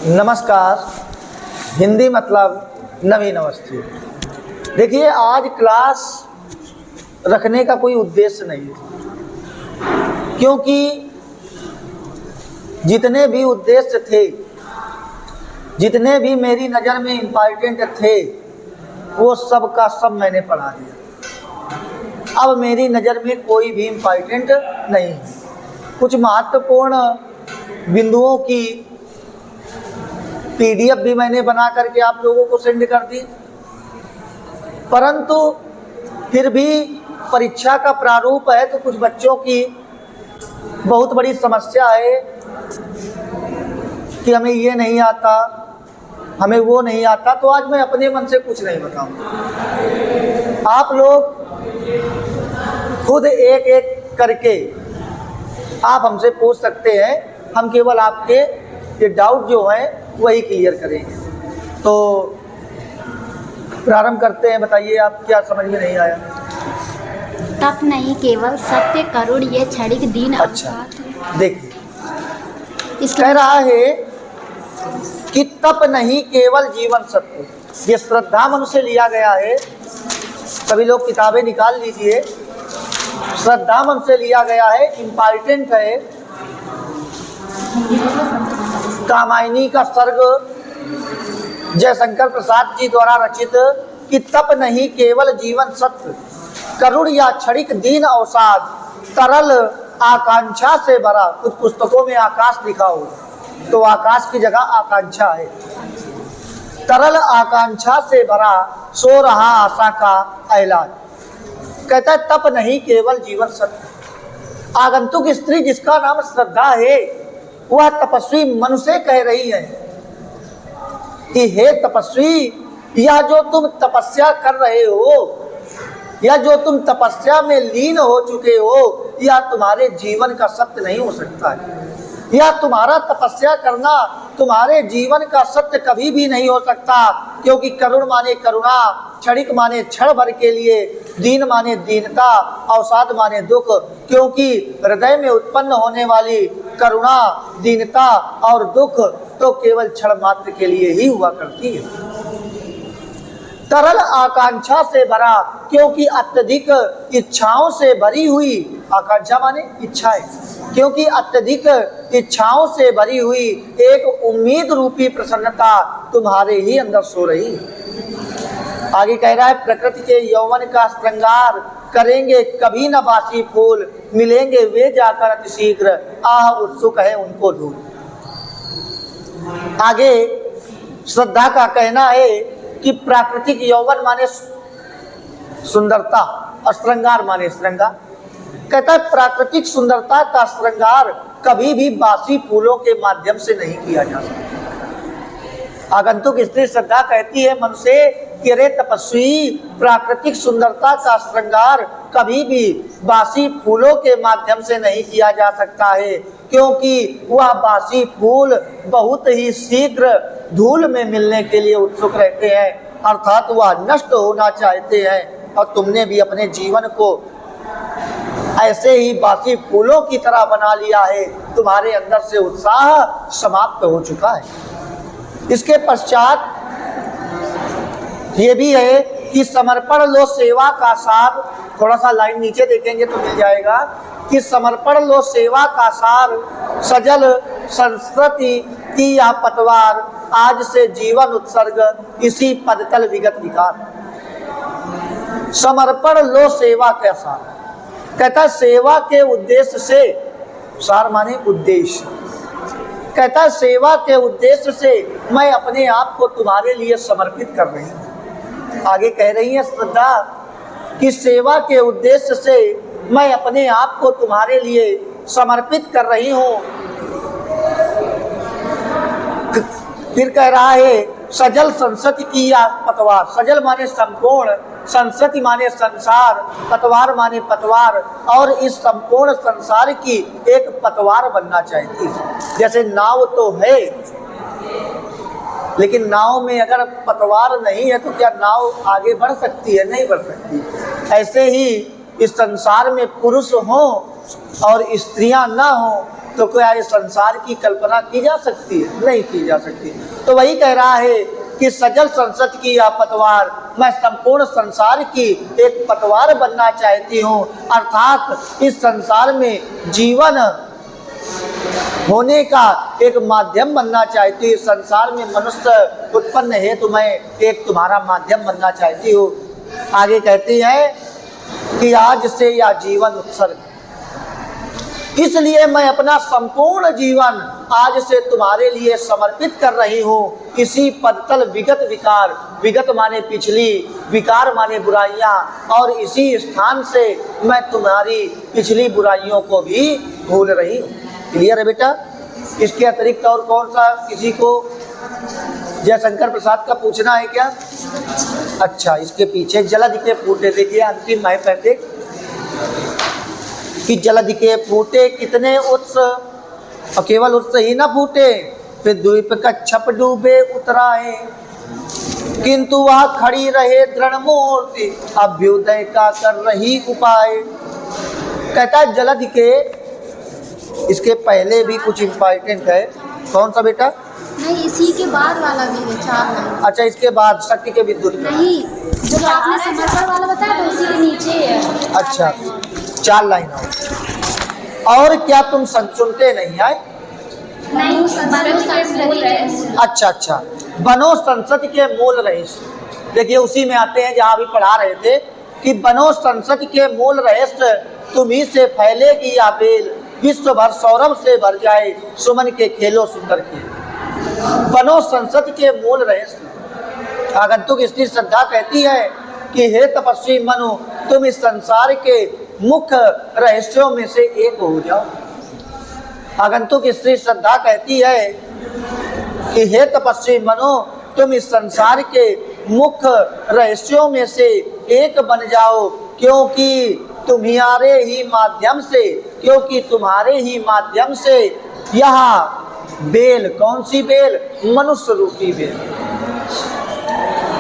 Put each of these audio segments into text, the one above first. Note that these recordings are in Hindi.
नमस्कार। हिंदी मतलब नवीन अवस्थी। देखिए, आज क्लास रखने का कोई उद्देश्य नहीं है, क्योंकि जितने भी उद्देश्य थे, जितने भी मेरी नज़र में इम्पॉर्टेंट थे, वो सब का सब मैंने पढ़ा दिया। अब मेरी नज़र में कोई भी इम्पॉर्टेंट नहीं है। कुछ महत्वपूर्ण बिंदुओं की PDF भी मैंने बना करके आप लोगों को सेंड कर दी, परंतु फिर भी परीक्षा का प्रारूप है तो कुछ बच्चों की बहुत बड़ी समस्या है कि हमें ये नहीं आता, हमें वो नहीं आता। तो आज मैं अपने मन से कुछ नहीं बताऊंगा। आप लोग खुद एक एक करके आप हमसे पूछ सकते हैं, हम केवल आपके ये डाउट जो हैं वही क्लियर करेंगे। तो प्रारंभ करते हैं। बताइए, आप क्या समझ में नहीं आया? तप नहीं केवल सत्य करुण ये क्षणिक दीन। अच्छा, देखिए, कह रहा है कि तप नहीं केवल जीवन सत्य। ये श्रद्धा मन से लिया गया है। सभी लोग किताबें निकाल लीजिए। श्रद्धा मन से लिया गया है, इम्पॉर्टेंट है। कामायनी का सर्ग जयशंकर प्रसाद जी द्वारा रचित कि तप नहीं केवल जीवन सत्य, करुण या क्षणिक दीन अवसाद, तरल आकांक्षा से भरा। कुछ पुस्तकों में आकाश लिखा हो तो आकाश की जगह आकांक्षा है। तरल आकांक्षा से भरा सो रहा आशा का ऐलान। कहता है तप नहीं केवल जीवन सत्य। आगंतुक स्त्री जिसका नाम श्रद्धा है, वह तपस्वी मन से कह रही है कि हे तपस्वी, यह जो तुम तपस्या कर रहे हो, या जो तुम तपस्या में लीन हो चुके हो, यह तुम्हारे जीवन का सत्य नहीं हो सकता है। यह तुम्हारा तपस्या करना तुम्हारे जीवन का सत्य कभी भी नहीं हो सकता, क्योंकि करुण माने करुणा, क्षणिक माने क्षण भर के लिए, दीन माने दीनता, अवसाद माने दुख। क्योंकि हृदय में उत्पन्न होने वाली करुणा, दीनता और दुख तो केवल क्षण मात्र के लिए ही हुआ करती है। तरल आकांक्षा से भरा, क्योंकि अत्यधिक इच्छाओं से भरी हुई, आकांक्षा माने इच्छाएं, क्योंकि अत्यधिक इच्छाओं से भरी हुई एक उम्मीद रूपी प्रसन्नता तुम्हारे ही अंदर सो रही। आगे कह रहा है प्रकृति के यौवन का श्रृंगार करेंगे कभी न बासी फूल, मिलेंगे वे जाकर अति शीघ्र, आह उत्सुक है उनको ढूंढ। आगे श्रद्धा का कहना है कि प्राकृतिक यौवन माने सुंदरता और श्रृंगार माने श्रृंगार। कहता है प्राकृतिक सुंदरता का श्रृंगार कभी भी बासी फूलों के माध्यम से नहीं किया जा सकता। आगंतुक स्त्री श्रद्धा कहती है मन से कि रे तपस्वी, प्राकृतिक सुंदरता का श्रृंगार कभी भी बासी फूलों के माध्यम से नहीं किया जा सकता है, क्योंकि वह बासी फूल बहुत ही शीघ्र धूल में मिलने के लिए उत्सुक रहते हैं, अर्थात वह नष्ट होना चाहते हैं। और तुमने भी अपने जीवन को ऐसे ही बासी फूलों की तरह बना लिया है। तुम्हारे अंदर से उत्साह समाप्त हो चुका है। इसके पश्चात ये भी है कि समर्पण लो सेवा का सार। थोड़ा सा लाइन नीचे देखेंगे तो मिल जाएगा कि समर्पण लो सेवा का सार, सजल संस्कृति की या पतवार, आज से जीवन उत्सर्ग इसी पदतल विगत विकार। समर्पण लो सेवा का सार। कहता सेवा के उद्देश्य से, सार माने उद्देश्य, कहता सेवा के उद्देश्य से मैं अपने आप को तुम्हारे लिए समर्पित कर रही हूँ। आगे कह रही है श्रद्धा कि सेवा के उद्देश्य से मैं अपने आप को तुम्हारे लिए समर्पित कर रही हूँ। फिर कह रहा है सजल संसति की या पतवार। सजल माने संपूर्ण, संसति माने संसार, पतवार माने पतवार, और इस संपूर्ण संसार की एक पतवार बनना चाहती है। जैसे नाव तो है, लेकिन नाव में अगर पतवार नहीं है तो क्या नाव आगे बढ़ सकती है? नहीं बढ़ सकती। ऐसे ही इस संसार में पुरुष हों और स्त्रियां ना हों, तो क्या इस संसार की कल्पना की जा सकती है? नहीं की जा सकती। तो वही कह रहा है कि सजल संसद की यह पतवार, मैं संपूर्ण संसार की एक पतवार बनना चाहती हूँ, अर्थात इस संसार में जीवन होने का एक माध्यम बनना चाहती हूँ। संसार में मनुष्य उत्पन्न है तो मैं एक तुम्हारा माध्यम बनना चाहती हूँ। आगे कहती है कि आज से यह जीवन उत्सर्ग, इसलिए मैं अपना संपूर्ण जीवन आज से तुम्हारे लिए समर्पित कर रही हूँ। इसी पदतल विगत विकार, विगत माने पिछली, विकार माने बुराइयाँ, और इसी स्थान से मैं तुम्हारी पिछली बुराइयों को भी भूल रही हूँ। क्लियर है बेटा? इसके अतिरिक्त और कौन सा किसी को जयशंकर प्रसाद का पूछना है क्या? अच्छा, इसके पीछे जलधि के फूटे, देखिए अंतिम है कहते कि जलधि के फूटे कितने उत्स, और केवल उत्स ही ना फूटे, फिर द्वीप का छप डूबे उतराए, किंतु वह खड़ी रहे दृढ़ मूर्ति, अभ्युदय का कर रही उपाय। कहता है जलधि के, इसके पहले भी कुछ इम्पोर्टेंट है। कौन सा बेटा? नहीं, इसी के बाद वाला भी है, 4 लाइन। अच्छा, इसके बाद शक्ति के विद्युत नहीं, जो आपने समर्पण वाला बताया तो उसी के नीचे है। अच्छा, 4 लाइन और क्या तुम सुनते नहीं आए? नहीं, संस्कृत। अच्छा अच्छा, बनो संसद के मूल रहस्य। देखिए उसी में आते हैं जहाँ अभी पढ़ा रहे थे कि बनो संसद के मूल रहस्य, तुम्ही से फैलेगी या बेल, विश्व भर सौरभ से भर जाए, सुमन के खेलो सुंदर खेल। बनो संसद के मूल रहस्य। आगंतुक स्त्री श्रद्धा कहती है कि हे तपस्वी मनु, तुम इस संसार के मुख्य रहस्यों में से एक हो जाओ। आगंतुक स्त्री श्रद्धा कहती है कि हे तपस्वी मनु, तुम इस संसार के मुख्य रहस्यों में से एक बन जाओ, क्योंकि तुम्हारे ही माध्यम से यह बेल, कौन सी बेल? मनुष्य रूपी बेल।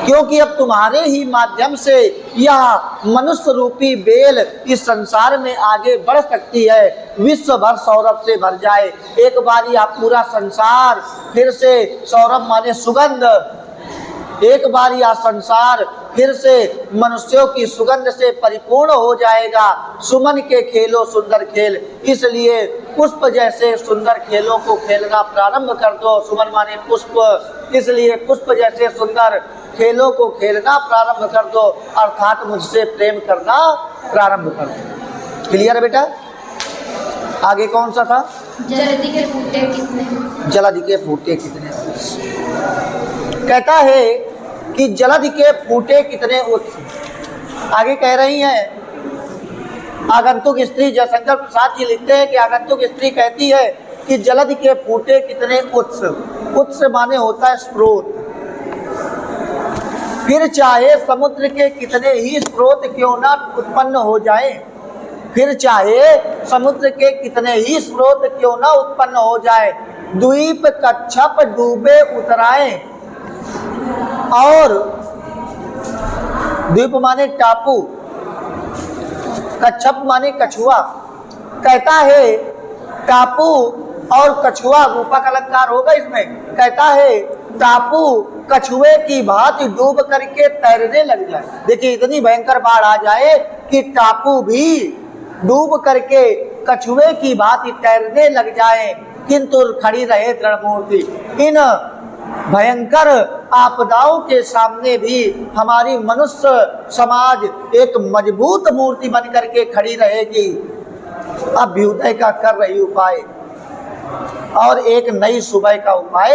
क्योंकि अब तुम्हारे ही माध्यम से यह मनुष्य रूपी बेल इस संसार में आगे बढ़ सकती है, विश्व भर सौरभ से भर जाए। एक बार यह पूरा संसार फिर से, सौरभ माने सुगंध, एक बार यह संसार फिर से मनुष्यों की सुगंध से परिपूर्ण हो जाएगा। सुमन के खेलो सुंदर खेल, इसलिए पुष्प जैसे सुंदर खेलों को खेलना प्रारंभ कर दो। सुमन माने पुष्प, इसलिए पुष्प जैसे सुंदर खेलों को खेलना प्रारंभ कर दो, अर्थात मुझसे प्रेम करना प्रारंभ कर दो। क्लियर है बेटा? आगे कौन सा था? जलधि के फूटे कितने? जलधि के फूटे कितने? कहता है कि जलधि के फूटे कितने उत्स। आगे कह रही हैं आगंतुक स्त्री, जयशंकर प्रसाद जी लिखते हैं कि आगंतुक स्त्री कहती है कि जलधि के फूटे कितने उत्स। उत्स माने होता है स्रोत। फिर चाहे समुद्र के कितने ही स्रोत क्यों ना उत्पन्न हो जाए, फिर चाहे समुद्र के कितने ही स्रोत क्यों ना उत्पन्न हो जाए, द्वीप कच्छप डूबे उतराए, और द्वीप माने टापू, कच्छप माने कछुआ। कहता है टापू और कछुआ रूपक अलंकार होगा इसमें। कहता है टापू कछुए की भांति डूब करके तैरने लग जाए। देखिए इतनी भयंकर बाढ़ आ जाए कि टापू भी डूब करके कछुए की भांति तैरने लग जाए, किंतु खड़ी रहे दृढ़ मूर्ति। इन भयंकर आपदाओं के सामने भी हमारी मनुष्य समाज एक मजबूत मूर्ति बन करके खड़ी रहेगी, अभ्युदय का कर रही उपाय, और एक नई सुबह का उपाय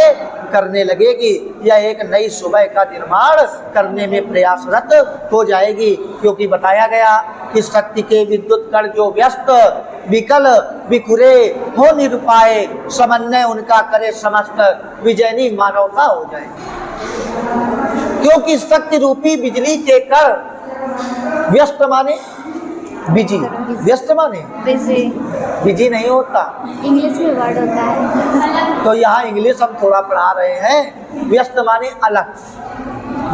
करने लगेगी, या एक नई सुबह का निर्माण करने में प्रयासरत हो जाएगी। क्योंकि बताया गया कि शक्ति के विद्युत कण जो व्यस्त विकल विखुरे हो निरुपाय, समन्वय उनका करे समस्त, विजयनी मानवता हो जाए। क्योंकि शक्ति रूपी बिजली के कण, व्यस्त माने बिजी, व्यस्त माने बिजी नहीं होता, इंग्लिश में वर्ड होता है। तो यहाँ इंग्लिश हम थोड़ा पढ़ा रहे हैं। व्यस्त माने अलग,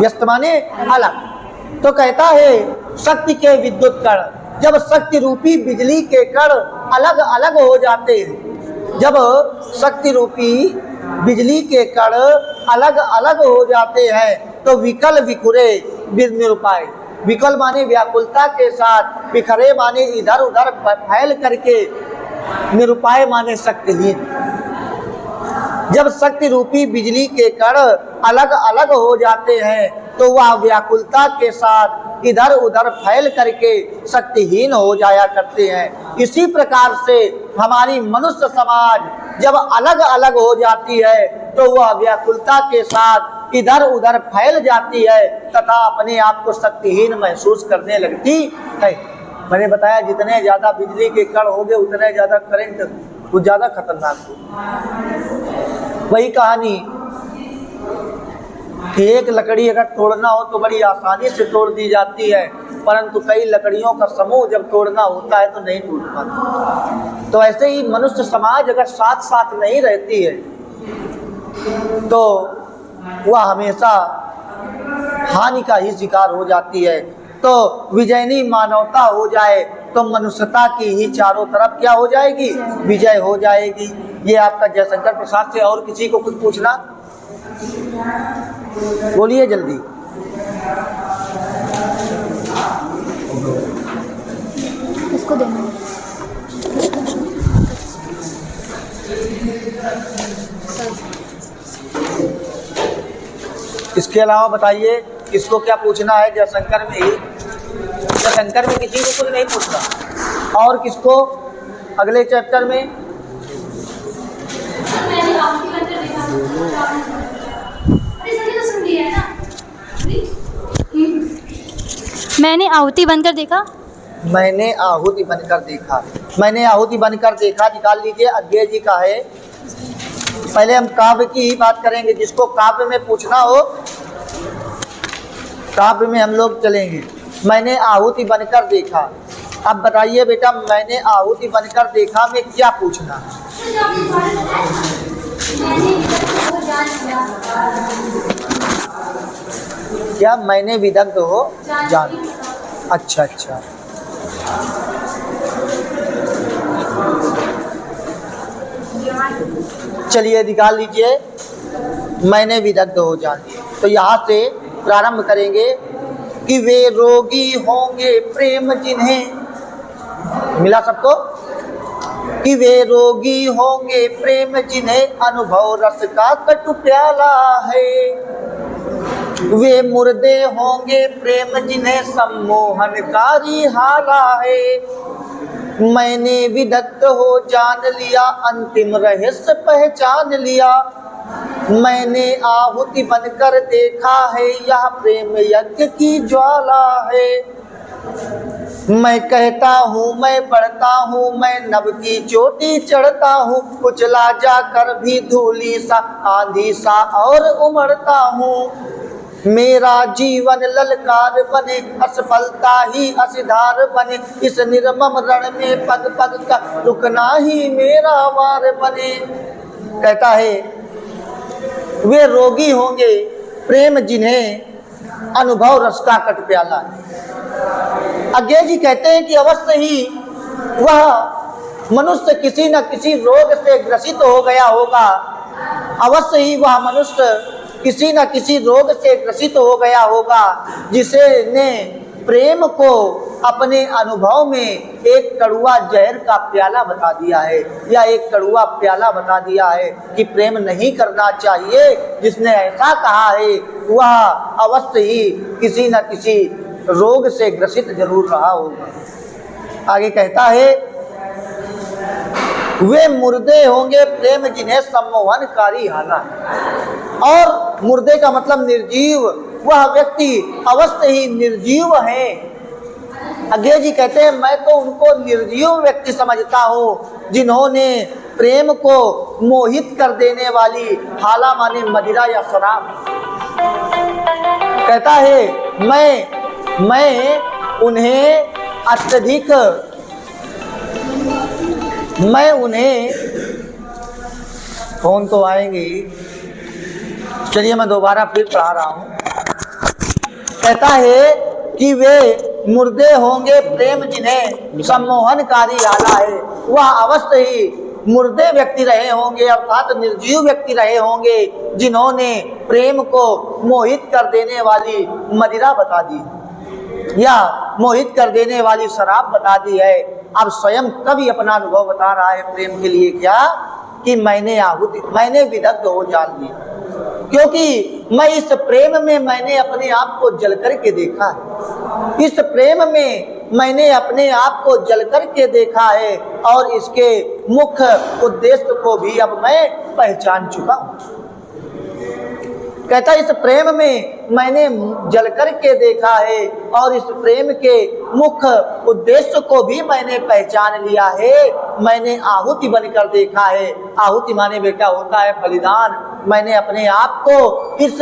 व्यस्त माने अलग। तो कहता है शक्ति के विद्युत कण, जब शक्ति रूपी बिजली के कण अलग अलग हो जाते हैं, जब शक्ति रूपी बिजली के कण अलग अलग हो जाते हैं तो विकल विखुरे निरुपाय, विकल माने व्याकुलता के साथ, बिखरे माने इधर उधर फैल करके, निरुपाय माने शक्तिहीन। जब शक्ति रूपी बिजली के कण अलग अलग हो जाते हैं तो वह व्याकुलता के साथ इधर उधर फैल करके शक्तिहीन हो जाया करते हैं। इसी प्रकार से हमारी मनुष्य समाज जब अलग अलग हो जाती है तो वह व्याकुलता के साथ इधर उधर फैल जाती है तथा अपने आप को शक्तिहीन महसूस करने लगती है। मैंने बताया जितने ज़्यादा बिजली के कण होंगे उतने ज़्यादा करंट कुछ ज़्यादा खतरनाक हो। वही कहानी कि एक लकड़ी अगर तोड़ना हो तो बड़ी आसानी से तोड़ दी जाती है, परंतु कई लकड़ियों का समूह जब तोड़ना होता है तो नहीं टूट पाता। तो ऐसे ही मनुष्य समाज अगर साथ साथ नहीं रहती है तो वह हमेशा हानि का ही शिकार हो जाती है। तो विजयनी मानवता हो जाए तो मनुष्यता की ही चारों तरफ क्या हो जाएगी, विजय हो जाएगी। ये आपका जयशंकर प्रसाद से। और किसी को कुछ पूछना, बोलिए जल्दी। इसको देना। इसके अलावा बताइए किसको क्या पूछना है जयशंकर में ही। जयशंकर में किसी को कुछ नहीं पूछना। और किसको अगले चैप्टर में? मैंने आहुति बनकर देखा। मैंने आहुति बनकर देखा। मैंने आहुति बनकर देखा निकाल लीजिए, अज्ञेय जी का है। पहले हम काव्य की ही बात करेंगे, जिसको काव्य में पूछना हो काव्य में हम लोग चलेंगे। मैंने आहुति बनकर देखा। अब बताइए बेटा, मैंने आहुति बनकर देखा में क्या पूछना है? क्या मैंने विदग्ध हो जान? अच्छा अच्छा, चलिए निकाल लीजिए, मैंने विदग्ध हो जानी। तो यहाँ से प्रारंभ करेंगे कि वे रोगी होंगे प्रेम जिन्हें मिला सबको, कि वे रोगी होंगे प्रेम जिन्हें अनुभव रस का कटु प्याला है। वे मुर्दे होंगे प्रेम जिन्हें सम्मोहनकारी हाला है। मैंने विदग्ध हो जान लिया, अंतिम रहस्य पहचान लिया। मैंने आहुति बनकर देखा है, यह प्रेम यज्ञ की ज्वाला है। मैं कहता हूँ मैं बढ़ता हूँ, मैं नभ की चोटी चढ़ता हूँ। कुचला जाकर भी धूली सा आंधी सा और उमड़ता हूँ। मेरा जीवन ललकार बने, असफलता ही असिधार बने। इस निर्मम रण में पग पग का रुकना ही मेरा वार बने। कहता है वे रोगी होंगे प्रेम जिन्हें अनुभव रस का कट प्याला है। अज्ञेय जी कहते हैं कि अवश्य ही वह मनुष्य किसी न किसी रोग से ग्रसित हो गया होगा। अवश्य ही वह मनुष्य किसी न किसी रोग से ग्रसित हो गया होगा, जिसे ने प्रेम को अपने अनुभव में एक कड़ुआ जहर का प्याला बता दिया है, या एक कड़ुआ प्याला बता दिया है कि प्रेम नहीं करना चाहिए। जिसने ऐसा कहा है वह अवश्य ही किसी न किसी रोग से ग्रसित जरूर रहा होगा। आगे कहता है वे मुर्दे होंगे प्रेम जिन्हें सम्मोहनकारी हाला। और मुर्दे का मतलब निर्जीव, वह व्यक्ति अवश्य ही निर्जीव है। अज्ञेय जी कहते हैं मैं तो उनको निर्जीव व्यक्ति समझता हूँ जिन्होंने प्रेम को मोहित कर देने वाली हाला माने मदिरा या शराब। कहता है मैं उन्हें अत्यधिक, मैं उन्हें, फोन तो आएंगे, चलिए मैं दोबारा फिर पढ़ा रहा हूँ। कहता है कि वे मुर्दे होंगे प्रेम जिन्हें सम्मोहनकारी आला है। वह अवश्य ही मुर्दे व्यक्ति रहे होंगे, अर्थात निर्जीव व्यक्ति रहे होंगे, जिन्होंने प्रेम को मोहित कर देने वाली मदिरा बता दी या मोहित कर देने वाली शराब बता दी है। अब स्वयं कवि अपना अनुभव बता रहा है प्रेम के लिए क्या, कि मैंने विदग्ध हो जान लिया, क्योंकि मैं इस प्रेम में मैंने अपने आप को जल करके देखा है, इस प्रेम में मैंने अपने आप को जल करके देखा है और इसके मुख्य उद्देश्य को भी अब मैं पहचान चुका हूँ। कहता इस प्रेम में मैंने जल करके देखा है और इस प्रेम के मुख्य उद्देश्य को भी मैंने पहचान लिया है, मैंने आहुति बनकर देखा है। आहुति माने बेटा होता है बलिदान। मैंने अपने आप को इस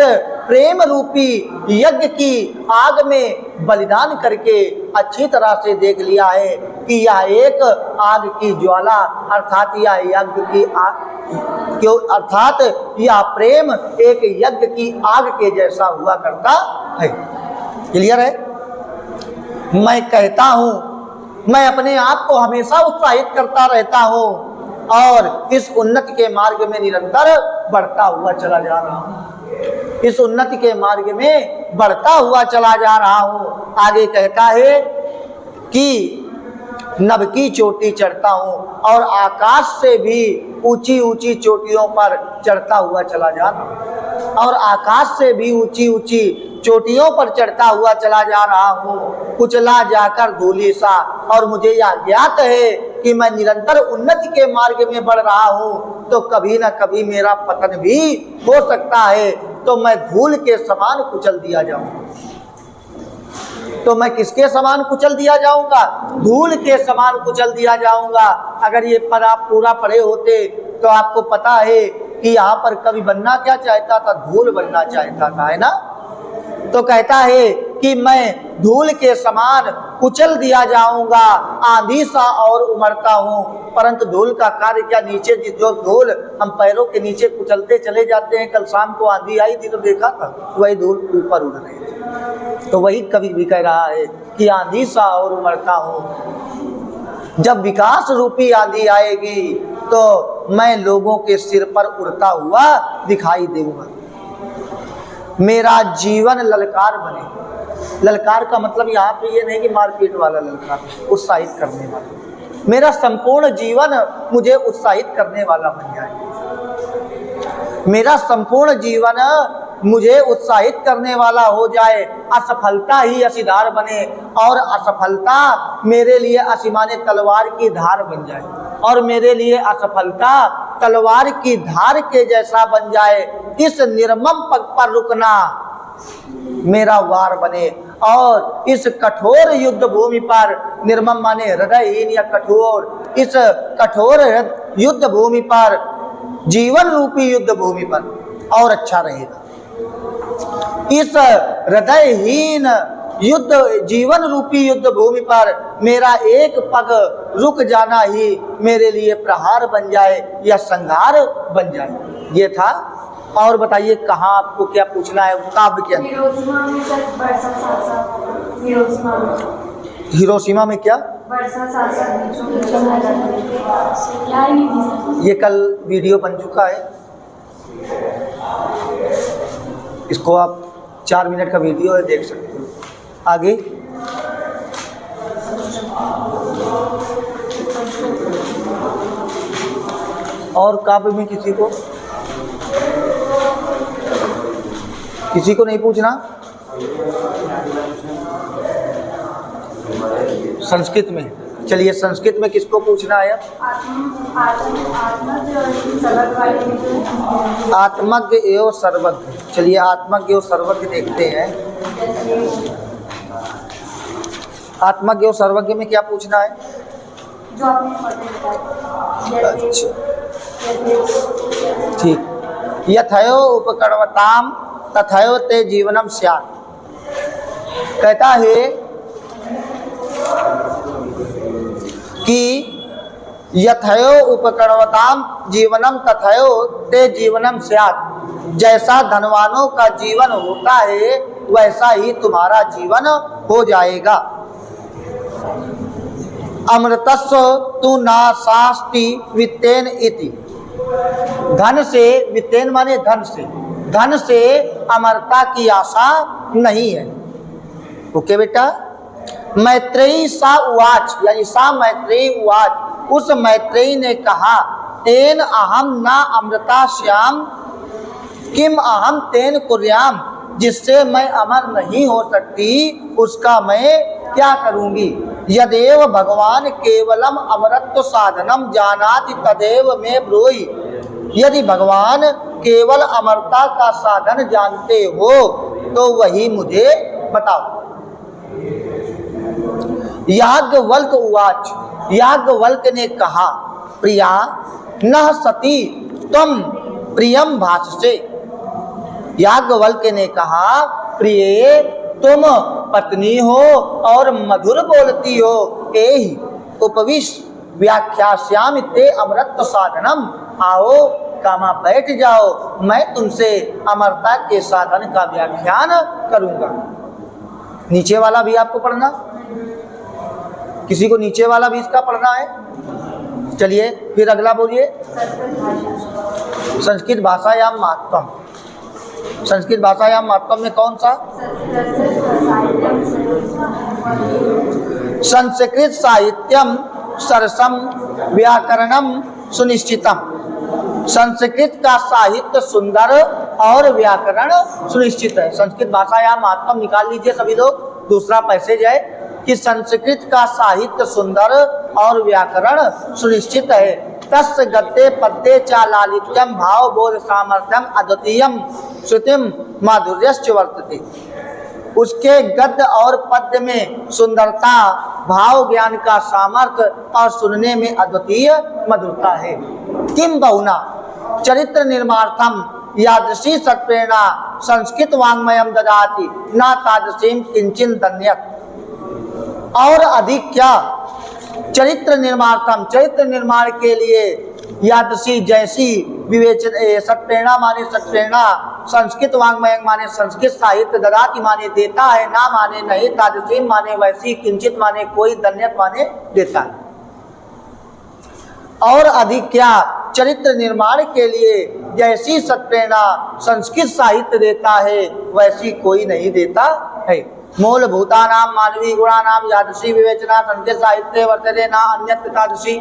प्रेम रूपी यज्ञ की आग में बलिदान करके अच्छी तरह से देख लिया है कि यह एक आग की ज्वाला अर्थात यह यज्ञ की क्यों अर्थात यह प्रेम एक यज्ञ की आग के जैसा हुआ करता है। क्लियर है? मैं कहता हूं, मैं अपने आप को हमेशा उत्साहित करता रहता हूं और इस उन्नति के मार्ग में निरंतर बढ़ता हुआ चला जा रहा हूं, इस उन्नति के मार्ग में बढ़ता हुआ चला जा रहा हूं। आगे कहता है कि नभ की चोटी चढ़ता हूं और आकाश से भी ऊंची ऊंची चोटियों पर चढ़ता हुआ चला जा रहा हूं, और आकाश से भी ऊंची ऊंची चोटियों पर चढ़ता हुआ चला जा रहा हूं, कुचला जाकर धूलि सा। और मुझे यह ज्ञात है कि मैं निरंतर उन्नति के मार्ग में बढ़ रहा हूं, तो कभी ना कभी मेरा पतन भी हो सकता है, तो मैं धूल के समान कुचल दिया जाऊंगा। तो मैं किसके समान कुचल दिया जाऊंगा? धूल के समान कुचल दिया जाऊंगा। अगर ये पर आप पूरा पढ़े होते तो आपको पता है कि यहाँ पर कवि बनना क्या चाहता था? धूल बनना चाहता था, है ना? तो कहता है कि मैं धूल के समान कुचल दिया जाऊंगा, आंधी सा और उमड़ता हूँ। परंतु धूल का कार्य क्या? नीचे जो धूल हम पैरों के नीचे कुचलते चले जाते हैं, कल शाम को आंधी आई थी तो देखा था, वही धूल ऊपर उड़ रही थी। तो वही कवि भी कह रहा है कि आंधी सा और उमड़ता हूँ। जब विकास रूपी आंधी आएगी तो मैं लोगों के सिर पर उड़ता हुआ दिखाई दूंगा। मेरा जीवन ललकार बने। ललकार का मतलब यहाँ पे ये नहीं कि मारपीट वाला ललकार, उत्साहित करने वाला। मेरा संपूर्ण जीवन मुझे उत्साहित करने वाला बन जाए, मेरा संपूर्ण जीवन मुझे उत्साहित करने वाला हो जाए। असफलता ही असीधार बने और असफलता मेरे लिए असीमाने तलवार की धार बन जाए, और मेरे लिए असफलता तलवार की धार के जैसा बन जाए। इस निर्मम पग पर रुकना मेरा वार बने, और इस कठोर युद्ध भूमि पर, निर्मम माने हृदयहीन या कठोर, इस कठोर युद्ध भूमि पर, जीवन रूपी युद्ध भूमि पर और अच्छा रहेगा। इस हृदयहीन युद्ध जीवन रूपी युद्ध भूमि पर मेरा एक पग रुक जाना ही मेरे लिए प्रहार बन जाए या संहार बन जाए। ये था। और बताइए कहाँ आपको क्या पूछना है काव्य के अंदर? हिरोशिमा में क्या? ये कल वीडियो बन चुका है, इसको आप 4 मिनट का वीडियो है, देख सकते हो। आगे और काव्य में किसी को नहीं पूछना? संस्कृत में, चलिए संस्कृत में किसको पूछना है? आत्मज्ञ एवं सर्वज्ञ। चलिए आत्मज्ञ एवं सर्वज्ञ देखते हैं। आत्मज्ञ एवं सर्वज्ञ में क्या पूछना है? अच्छा ठीक। यथयो उपकर्वताम तथयो ते जीवनम स्यात्। कहता है कि यथयो उपकर्वताम जीवनम तथयो ते जीवनम स्यात्। जैसा धनवानों का जीवन होता है वैसा ही तुम्हारा जीवन हो जाएगा। अमृतस्व तु न शास्ति वित्तेन इति। धन से, वित्तेन माने धन से, धन से अमरता की आशा नहीं है। ओके बेटा। मैत्रेयी सा उवाच, यानी सा मैत्रेयी उवाच, उस मैत्रेयी ने कहा, तेन अहम न अमृता श्याम किम अहम तेन कुर्याम, जिससे मैं अमर नहीं हो सकती उसका मैं क्या करूंगी। यदेव भगवान केवलम अमरत्व साधनम जानाति तदेव में ब्रूहि। यदि भगवान केवल अमरता का साधन जानते हो तो वही मुझे बताओ। याज्ञवल्क्य उवाच, याज्ञवल्क्य ने कहा, प्रिया न सती त्वं प्रियम भाषसे। याज्ञवल्क्य ने कहा, प्रिय तुम पत्नी हो और मधुर बोलती हो, एहि उपविश व्याख्यास्यामि ते अमरत्व साधनम। आओ कामा बैठ जाओ, मैं तुमसे अमरता के साधन का व्याख्यान करूंगा। नीचे वाला भी आपको पढ़ना, किसी को नीचे वाला भी इसका पढ़ना है? चलिए फिर अगला बोलिए। संस्कृत भाषायाम महत्वम, संस्कृत भाषायाम महत्वम में कौन सा? संस्कृत साहित्यम सरसम व्याकरणम सुनिश्चितम। संस्कृत का साहित्य सुंदर और व्याकरण सुनिश्चित है। संस्कृत भाषायाम महत्वम निकाल लीजिए सभी लोग। दूसरा पैसेज है कि संस्कृत का साहित्य सुंदर और व्याकरण सुनिश्चित है। तस्य गद्ये पद्ये च लालित्यम भाव बोध सामर्थ्यम अद्वितीयम श्रुतिम माधुर्यश्च वर्तते। उसके गद्य और पद्य में सुंदरता, भाव ज्ञान का सामर्थ्य और सुनने में अद्वितीय मधुरता है। किम बहुना चरित्र निर्मार्थम यादृशी सत्प्रेरणा संस्कृत वाङ्मयम ददाति न तादृशीं किंचिन दन्यत्। और अधिक क्या, चरित्र निर्मार्थम, चरित्र निर्माण के लिए यादृशी जैसी विवेचन, सत्प्रेरणा माने सत्प्रेरणा, संस्कृत वाङ्मय माने संस्कृत साहित्य, ददाति माने देता है, ना माने नहीं, तादृशी माने वैसी, किंचित माने कोई, दन्यत माने देता है। और अधिक क्या, चरित्र निर्माण के लिए जैसी सत्प्रेरणा संस्कृत साहित्य देता है वैसी कोई नहीं देता है। मूलभूतानां मानवीय गुणानां यादृशी विवेचना संस्कृत साहित्ये वर्तते न अन्यत्र तादृशी।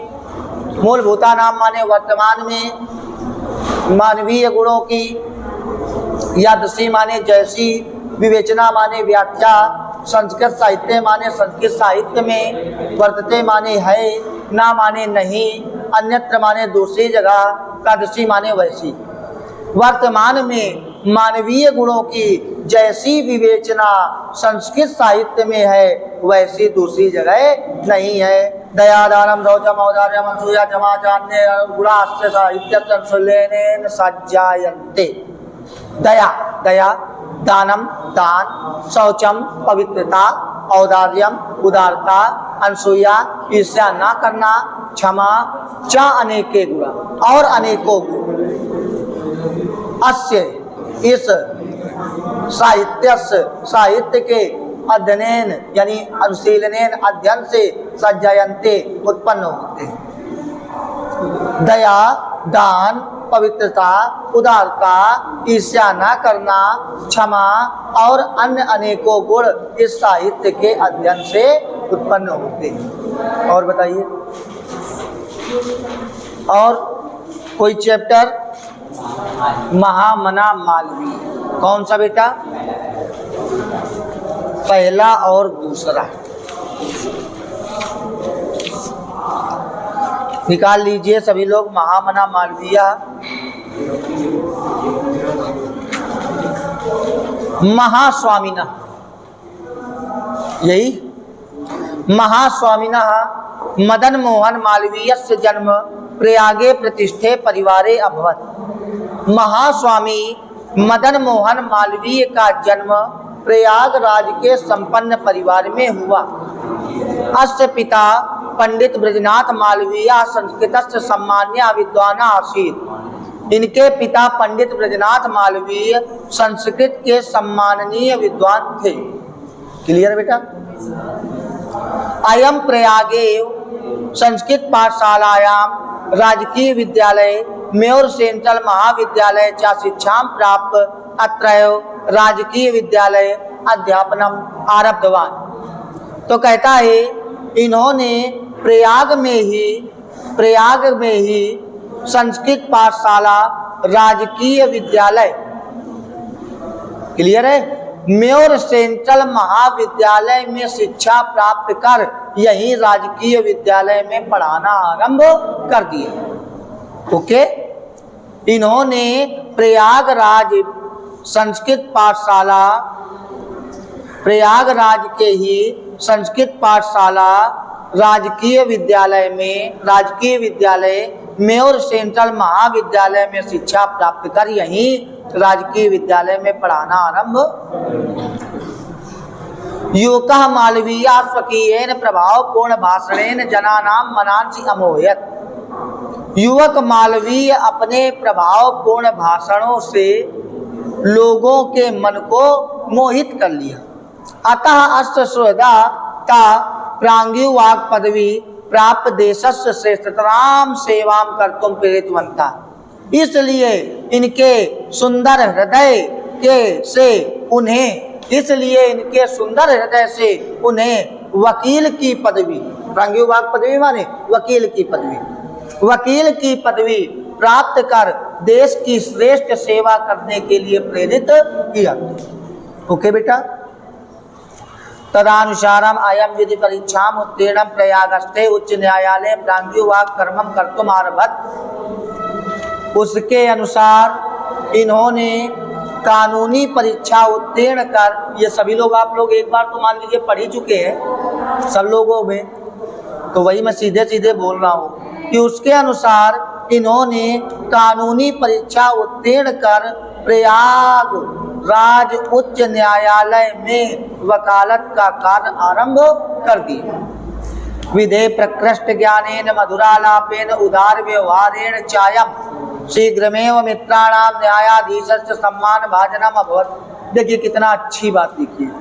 मूलभूतानां माने वर्तमान में मानवीय गुणों की, यादृशी माने जैसी, विवेचना माने व्याख्या, संस्कृत साहित्य माने संस्कृत साहित्य में, वर्तते माने है, ना माने नहीं, अन्यत्र माने दूसरी जगह, तादृशी माने वैसी। वर्तमान में मानवीय गुणों की जैसी विवेचना संस्कृत साहित्य में है वैसी दूसरी जगह नहीं है। दया दानम रौचम औदार्यम असूया क्षमा चान्य गुणाश्च साहित्य संसुलेनेन सज्जायन्ते। दया, दया, दानम दान, शौचम पवित्रता, औदार्यम उदारता, अनसूया ईर्ष्या न करना, क्षमा च अनेके गुण और अनेकों गुण। अस्य इस साहित्य के अध्ययन यानी अनुशीलनेन अध्ययन से सज्जायन्ते उत्पन्न होते हैं। दया, दान, पवित्रता, उदारता, ईर्ष्या न करना, क्षमा और अन्य अनेकों गुण इस साहित्य के अध्ययन से उत्पन्न होते हैं। और बताइए, और कोई चैप्टर? महामना मालवीय। कौन सा बेटा? पहला और दूसरा निकाल लीजिए सभी लोग। महामना मालवीय, महास्वामिना, यही महास्वामिना मदन मोहन मालवीयस्य जन्म प्रयागे प्रतिष्ठे परिवारे अभवत्। महास्वामी मदन मोहन मालवीय का जन्म प्रयागराज के संपन्न परिवार में हुआ। अस्य पिता पंडित ब्रजनाथ मालवीय संस्कृतस्य सम्मान्य विद्वान आसीत्। इनके पिता पंडित ब्रजनाथ मालवीय संस्कृत के सम्माननीय विद्वान थे। क्लियर बेटा? अयम प्रयागे संस्कृत पाठशालायां राजकीय विद्यालय मेयर सेंट्रल महाविद्यालय च शिक्षां प्राप्त अत्रैव राजकीय विद्यालय अध्यापनम आरब्धवान। तो कहता है इन्होंने प्रयाग में ही संस्कृत पाठशाला राजकीय विद्यालय, क्लियर है, मेयर सेंट्रल महाविद्यालय में शिक्षा प्राप्त कर यही राजकीय विद्यालय में पढ़ाना आरंभ कर दिया। ओके, इन्होंने प्रयागराज संस्कृत पाठशाला, प्रयागराज के ही संस्कृत पाठशाला राजकीय विद्यालय मेयर सेंट्रल महाविद्यालय में शिक्षा प्राप्त कर यहीं राजकीय विद्यालय में पढ़ाना आरंभ। युवकः मालवीय स्वकीयेन प्रभावपूर्ण भाषणेन जनानां मनांसि अमोहयत्। युवक मालवीय अपने प्रभावपूर्ण भाषणों से लोगों के मन को मोहित कर लिया। अतः अस्य सुहृदा ता प्रांगुवाक पदवी प्राप्त देशस्य श्रेष्ठतरां सेवां कर्तुं प्रेरितवन्तः। इसलिए इनके सुंदर हृदय से उन्हें वकील की पदवी, प्रांगुवाक पदवी माने वकील की पदवी प्राप्त कर देश की श्रेष्ठ सेवा करने के लिए प्रेरित किया। ओके बेटा, तदानुसारम अयम विधि परीक्षाम उत्तीर्ण प्रयागस्थे उच्च न्यायालय प्रांगुवाक कर्मम कर्तुम आरभत। उसके अनुसार इन्होंने कानूनी परीक्षा उत्तीर्ण कर, ये सभी लोग आप लोग एक बार तो मान लीजिए पढ़ ही चुके हैं सब लोगों में, तो वही मैं सीधे सीधे बोल रहा हूँ कि उसके अनुसार इन्होंने कानूनी परीक्षा उत्तीर्ण कर प्रयागराज उच्च न्यायालय में वकालत का कार्य आरंभ कर दिया। विधे प्रकृष्ट ज्ञानेन मधुरालापेन उदार व्यवहारेण चायम शीघ्रमेव मित्राणाम न्यायाधीशस्य सम्मान भाजनम अभवत्। देखिए कितना अच्छी बात लिखी है,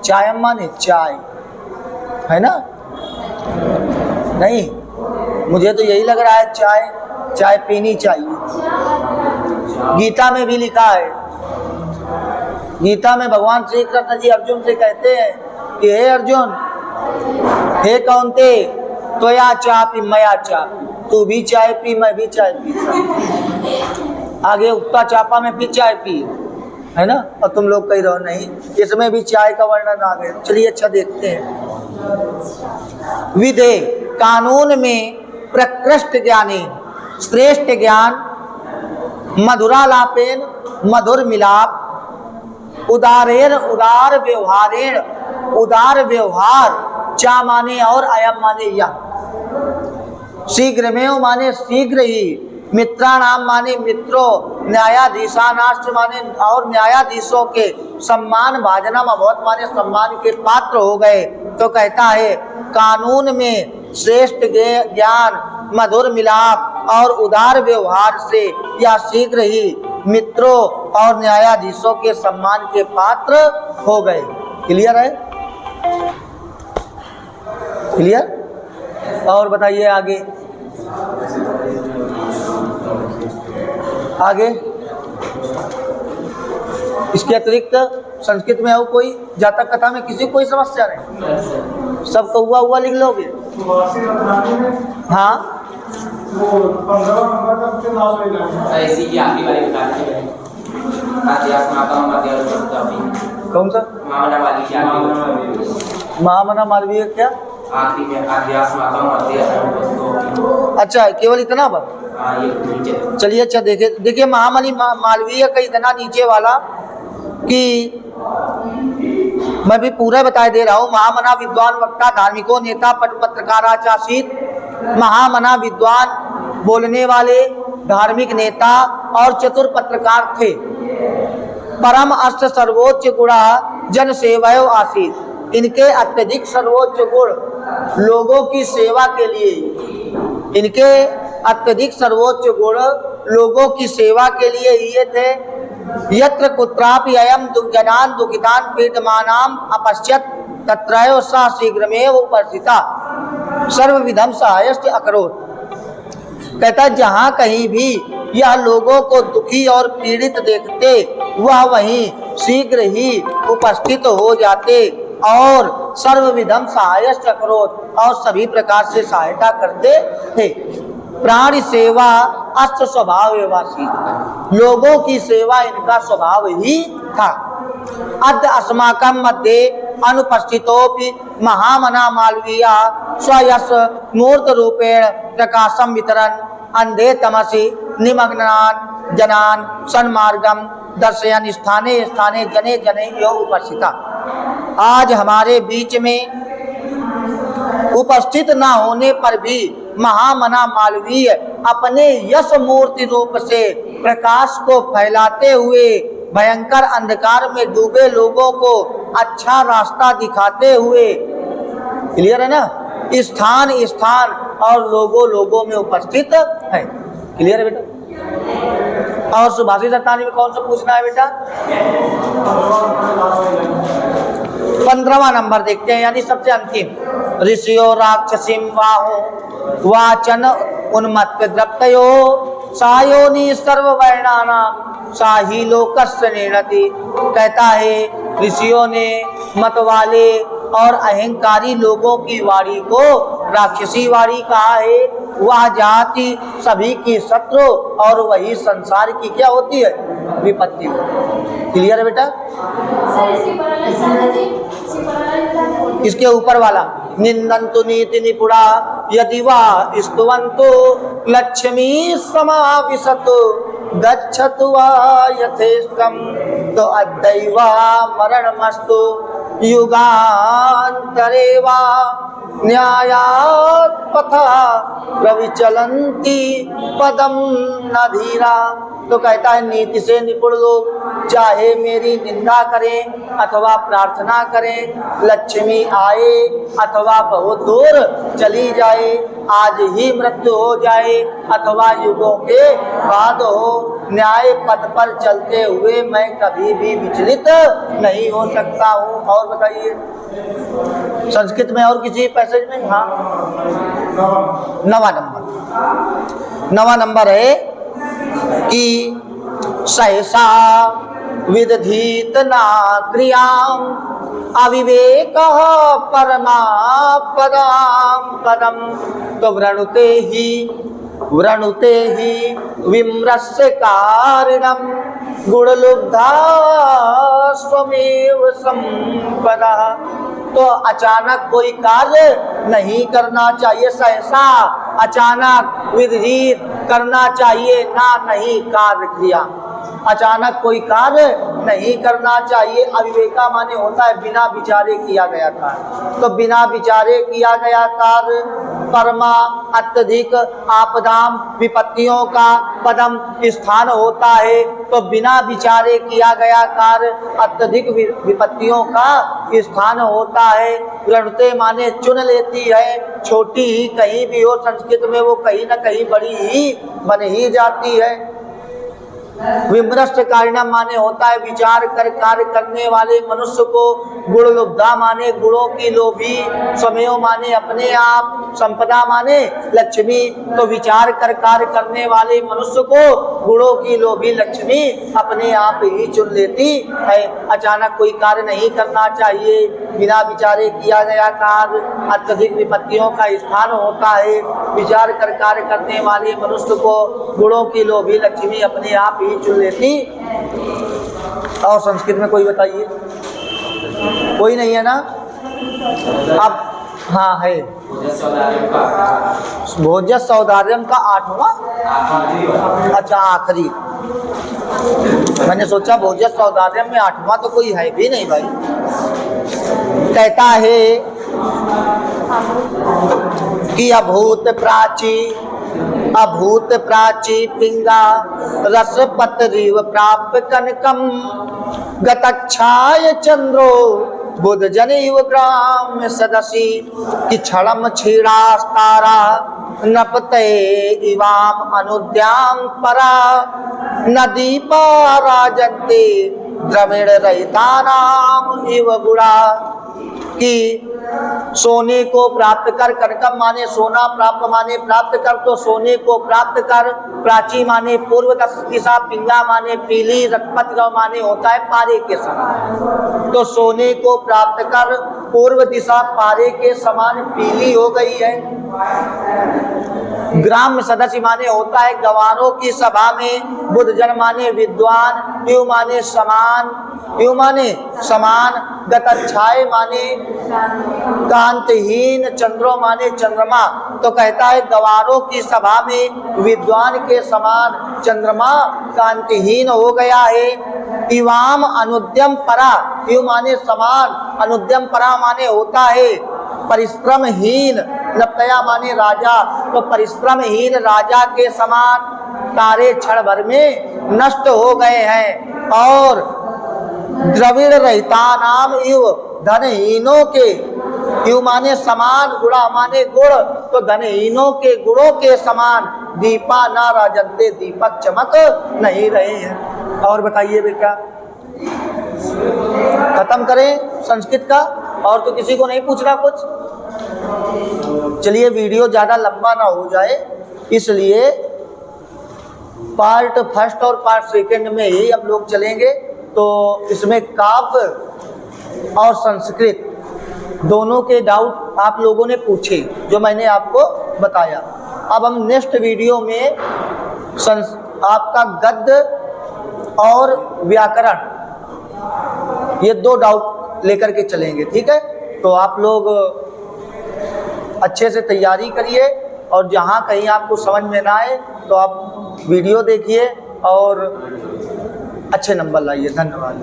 चायम माने चाय, है ना? नहीं, मुझे तो यही लग रहा है चाय पीनी चाहिए। गीता में भी लिखा है, गीता में भगवान श्री कृष्ण जी अर्जुन से कहते हैं कि हे अर्जुन, हे कौन्ते, त्वया चापि मया चापि, तू भी चाय पी मैं भी चाय पी। आगे उक्ता चापा में भी चाय पी, है ना? और तुम लोग कह रहे हो नहीं, इसमें भी चाय का वर्णन आ गया। चलिए अच्छा देखते हैं। विधे कानून में प्रकृष्ट ज्ञानी श्रेष्ठ ज्ञान, मधुरालापेन मधुर मिलाप, उदारेण उदार व्यवहारेण उदार व्यवहार, चा माने और अयम माने यह, शीघ्रमेव माने शीघ्र ही, मित्राणाम माने मित्रों, न्यायाधीशानाश्च माने और न्यायाधीशों के सम्मान भाजनम अभवत् माने सम्मान के पात्र हो गए। तो कहता है कानून में श्रेष्ठ ज्ञान, मधुर मिलाप और उदार व्यवहार से या शीघ्र ही मित्रों और न्यायाधीशों के सम्मान के पात्र हो गए। क्लियर है? क्लियर? और बताइए आगे इसके अतिरिक्त संस्कृत में और कोई जातक कथा में किसी कोई समस्या नहीं? सब तो हुआ लिख लोगे? हाँ, कौन सा? महामना मालवीय क्या? अच्छा, केवल इतना बात? चलिए अच्छा देखिए महामनी मालवीय का इतना नीचे वाला कि मैं भी पूरा बता दे रहा हूँ। महामना विद्वान वक्ता धार्मिको नेता पत्रकाराचाशीत, महामना विद्वान बोलने वाले धार्मिक नेता और चतुर पत्रकार थे। परम अष्ट सर्वोच्च गुणा जन सेवयो आसीत। इनके अत्यधिक सर्वोच्च गुण लोगों की सेवा के लिए, इनके अत्यधिक सर्वोच्च गुण लोगों की सेवा के लिए ये थे। यत्र कुत्रापि अयम जनान दुखितान पीडमानाम अपश्यत तत्रयो सा शीघ्रमेव उपस्थिता सर्वविधम सहायश्च अकरोत्। कहता जहाँ कहीं भी यह लोगों को दुखी और पीड़ित देखते वह वहीं शीघ्र ही उपस्थित हो जाते और सर्वविधम सहायश्च अकरोत् और सभी प्रकार से सहायता करते थे। प्राणी सेवा अस्त स्वभाव एवासी, लोगों की सेवा इनका स्वभाव ही था। अद्य अस्माकं मध्ये अनुपस्थितोपि महामना मालवीय स्वयस मूर्त रूपेण प्रकाशम वितरन् अंधे तमसि निमग्नान् जनान् सन्मार्गम दर्शयन् स्थाने स्थाने जने जने यो उपस्थिता। आज हमारे बीच में उपस्थित न होने पर भी महामना मालवीय अपने यश मूर्ति रूप से प्रकाश को फैलाते हुए भयंकर अंधकार में डूबे लोगों को अच्छा रास्ता दिखाते हुए, क्लियर है ना, स्थान स्थान और लोगों में उपस्थित है। क्लियर है बेटा? और सुभाषी दत्तानी में कौन सा पूछना है बेटा? 15वां नंबर देखते हैं, यानी सबसे अंतिम। ऋषियो राक्षसीम वाहो वाचन उन्मत्त द्रप्तयो सायोनी सर्ववर्णाना साही लोकस्य निर्णति। कहता है ऋषियों ने मत वाले और अहंकारी लोगों की वाणी को राक्षसी वाणी कहा है। वह जाति सभी की शत्रु और वही संसार की क्या होती है? विपत्ति। क्लियर है बेटा? इसके ऊपर वाला निंदन्तु नीति निपुणा यदि वा स्तुवन्तु लक्ष्मी समाविशतु गच्छतु वा यथेष्टं तो अद्दैवा मरणमस्तु युगान्तरे वा न्यायात् पथा प्रविचलन्ति पदम न धीरा। तो कहता है नीति से निपुण लोग चाहे मेरी निंदा करें अथवा प्रार्थना करें, लक्ष्मी आए अथवा बहुत दूर चली जाए, आज ही मृत्यु हो जाए अथवा युगों के बाद हो, न्याय पथ पर चलते हुए मैं कभी भी विचलित नहीं हो सकता हूँ। और बताइए संस्कृत में और किसी पैसेज में? हाँ, 9वां नंबर है कि सहसा विदधीत ना क्रियाम अविवेक परमापदाम पदम। तो व्रणुते ही विमृश्य कारिणम गुणलुब्धा स्वमेव संपदा। तो अचानक कोई कार्य नहीं करना चाहिए, सहसा अचानक विदधीत करना चाहिए ना नहीं कार्य किया। अचानक कोई कार्य नहीं करना चाहिए। अविवेका माने होता है बिना विचारे किया गया कार्य। तो बिना विचारे किया गया कार्य परमा अत्यधिक आपदाम विपत्तियों का पदम स्थान होता है। तो बिना विचारे किया गया कार्य अत्यधिक विपत्तियों का स्थान होता है। रणते माने चुन लेती है, छोटी ही कहीं भी हो संस्कृत में वो कहीं ना कहीं बड़ी ही बन ही जाती है। विमृष्ट कारिणम माने होता है विचार कर कार्य करने वाले मनुष्य को। गुण लुब्धा माने गुणों की लोभी, स्वमेव माने अपने आप, संपदा माने लक्ष्मी। तो विचार कर कार्य करने वाले मनुष्य को गुणों की लोभी लक्ष्मी अपने आप ही चुन लेती है। अचानक कोई कार्य नहीं करना चाहिए। बिना विचारे किया गया कार्य अत्यधिक विपत्तियों का स्थान होता है। विचार कर कार्य करने वाले मनुष्य को गुणों की लोभी लक्ष्मी अपने आप ही चुन लेती। और संस्कृत में कोई बताइए? कोई नहीं है ना? अब हाँ है भोज्य सौदार्यम का 8वां, अच्छा आखिरी। मैंने सोचा भोज्य सौदार्यम में 8वां तो कोई है भी नहीं भाई। कहता है कि अभूत प्राची पिंगा रसपत्रिव प्राप्य कनकम गतच्छाय चंद्रो बुध जनिव ग्राम सदसी कि क्षणम क्षीणास्तारा नपते इवाम अनुद्याम परा नदी पाराजन्ते द्रविड़ रहितानाम इव गुड़ा। कि सोने को प्राप्त कर, कनकम माने सोना, प्राप्त माने प्राप्त कर, तो सोने को प्राप्त कर, प्राची माने पूर्व दिशा, पिंगा माने पीली, रथपत माने होता है पारे के समान। तो सोने को प्राप्त कर, पूर्व दिशा पारे के समान पीली हो गई है। ग्राम सदस्य माने होता है गवारों की सभा में, बुद्ध जन माने विद्वान, यु माने समान, यु माने समान, गतच्छाए माने कांतहीन, चंद्रो माने चंद्रमा। तो कहता है गवारों की सभा में विद्वान के समान चंद्रमा कांतिहीन हो गया है। इवाम अनुद्यम परा, यु माने समान, अनुद्यम परा माने होता है परिश्रमहीन, नप्तया माने राजा, तो परिश्रमहीन राजा के समान तारे क्षण भर में नष्ट हो गए हैं। और द्रविड़ रहिता नाम इव धनहीनों के, यु माने समान, गुणा माने गुण, तो धनहीनों के गुणों के समान दीपा ना राजन्ते, दीपक चमक नहीं रहे हैं। और बताइए बेटा, खत्म करें संस्कृत का? और तो किसी को नहीं पूछना कुछ? चलिए वीडियो ज़्यादा लंबा ना हो जाए, इसलिए पार्ट फर्स्ट और पार्ट सेकंड में ही हम लोग चलेंगे। तो इसमें काव्य और संस्कृत दोनों के डाउट आप लोगों ने पूछे, जो मैंने आपको बताया। अब हम नेक्स्ट वीडियो में आपका गद्य और व्याकरण, ये दो डाउट लेकर के चलेंगे, ठीक है? तो आप लोग अच्छे से तैयारी करिए, और जहाँ कहीं आपको समझ में ना आए तो आप वीडियो देखिए और अच्छे नंबर लाइए। धन्यवाद।